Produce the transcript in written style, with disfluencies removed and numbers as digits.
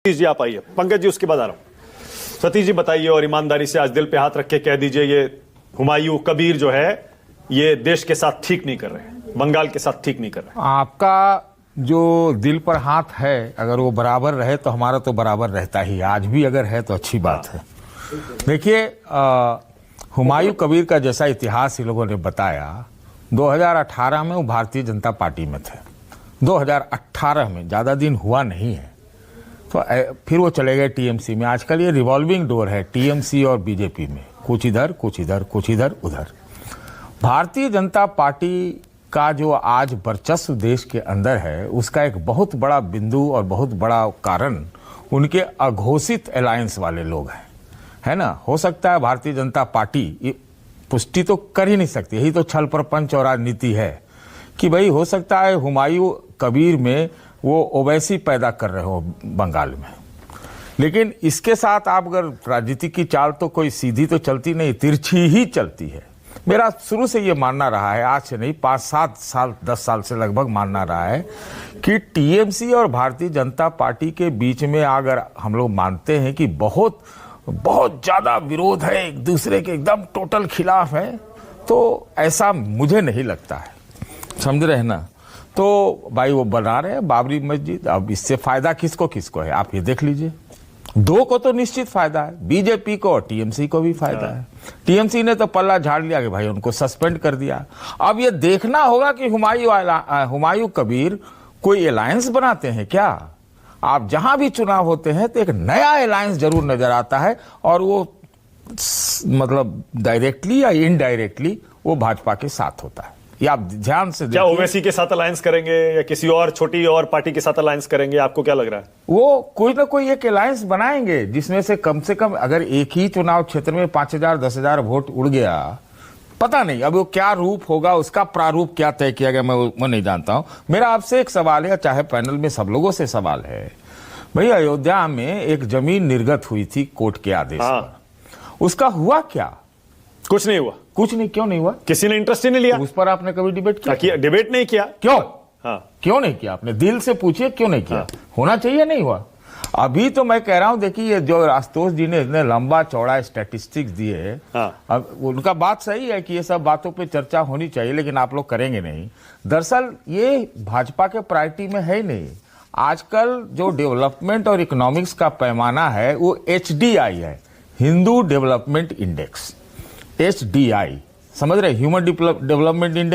सतीश जी आप आइए। पंकज जी उसके बाद आ रहा हूं। सतीश जी बताइए और ईमानदारी से आज दिल पे हाथ रख के कह दीजिए, ये हुमायूं कबीर जो है ये देश के साथ ठीक नहीं कर रहे हैं, बंगाल के साथ ठीक नहीं कर रहे हैं। आपका जो दिल पर हाथ है अगर वो बराबर रहे तो हमारा तो बराबर रहता ही, आज भी अगर है तो अच्छी बात है। देखिए हुमायूं कबीर का जैसा इतिहास इन लोगों ने बताया, 2018 में वो भारतीय जनता पार्टी में थे, 2018 में, ज़्यादा दिन हुआ नहीं है, तो फिर वो चले गए टीएमसी में। आजकल ये रिवॉल्विंग डोर है टीएमसी और बीजेपी में, कुछ इधर कुछ इधर कुछ इधर उधर। भारतीय जनता पार्टी का जो आज वर्चस्व देश के अंदर है उसका एक बहुत बड़ा बिंदु और बहुत बड़ा कारण उनके अघोषित अलायंस वाले लोग हैं, है ना। हो सकता है भारतीय जनता पार्टी पुष्टि तो कर ही नहीं सकती, यही तो छल प्रपंच और राजनीति है कि भाई हो सकता है हुमायूं कबीर में वो ओवैसी पैदा कर रहे हो बंगाल में, लेकिन इसके साथ आप अगर राजनीति की चाल तो कोई सीधी तो चलती नहीं, तिरछी ही चलती है। मेरा शुरू से ये मानना रहा है, आज से नहीं 5-7 साल 10 साल से लगभग मानना रहा है कि टीएमसी और भारतीय जनता पार्टी के बीच में अगर हम लोग मानते हैं कि बहुत ज्यादा विरोध है, एक दूसरे के एकदम टोटल खिलाफ है, तो ऐसा मुझे नहीं लगता है, समझ रहे हैं ना। तो भाई वो बना रहे हैं बाबरी मस्जिद, अब इससे फायदा किसको किसको है आप ये देख लीजिए। दो को तो निश्चित फायदा है, बीजेपी को और टीएमसी को भी फायदा है। टीएमसी ने तो पल्ला झाड़ लिया कि भाई उनको सस्पेंड कर दिया। अब ये देखना होगा कि हुमायूं कबीर कोई अलायंस बनाते हैं क्या। आप जहां भी चुनाव होते हैं तो एक नया अलायंस जरूर नजर आता है, और वो मतलब डायरेक्टली या इनडायरेक्टली वो भाजपा के साथ होता है। ये आप ध्यान से क्या ओवैसी के साथ अलायंस करेंगे या किसी और छोटी और पार्टी के साथ अलायंस करेंगे, आपको क्या लग रहा है? वो कोई ना कोई एक अलायंस बनाएंगे जिसमें से कम अगर एक ही चुनाव क्षेत्र में 5,000-10,000 वोट उड़ गया, पता नहीं अब वो क्या रूप होगा, उसका प्रारूप क्या तय किया गया मैं नहीं जानता हूं। मेरा आपसे एक सवाल है, चाहे पैनल में सब लोगों से सवाल है, भाई अयोध्या में एक जमीन निर्गत हुई थी कोर्ट के आदेश पर, उसका हुआ क्या? कुछ नहीं हुआ। कुछ नहीं, क्यों नहीं हुआ? किसी ने इंटरेस्ट ही नहीं लिया उस पर। आपने कभी डिबेट किया? डिबेट नहीं किया। क्यों? हाँ, क्यों नहीं किया? आपने दिल से पूछिए क्यों नहीं किया। होना चाहिए, नहीं हुआ। अभी तो मैं कह रहा हूं, देखिए ये जो रास्तोष जी ने इतने लंबा चौड़ा स्टैटिस्टिक्स दिए, अब उनका बात सही है कि ये सब बातों पे चर्चा होनी चाहिए, लेकिन आप लोग करेंगे नहीं। दरअसल ये भाजपा के प्रायोरिटी में है ही नहीं। आजकल जो डेवलपमेंट और इकोनॉमिक्स का पैमाना है वो HDI है, हिंदू डेवलपमेंट इंडेक्स, HDI, समझ रहे, ह्यूमन डेवलपमेंट इंडेक्स।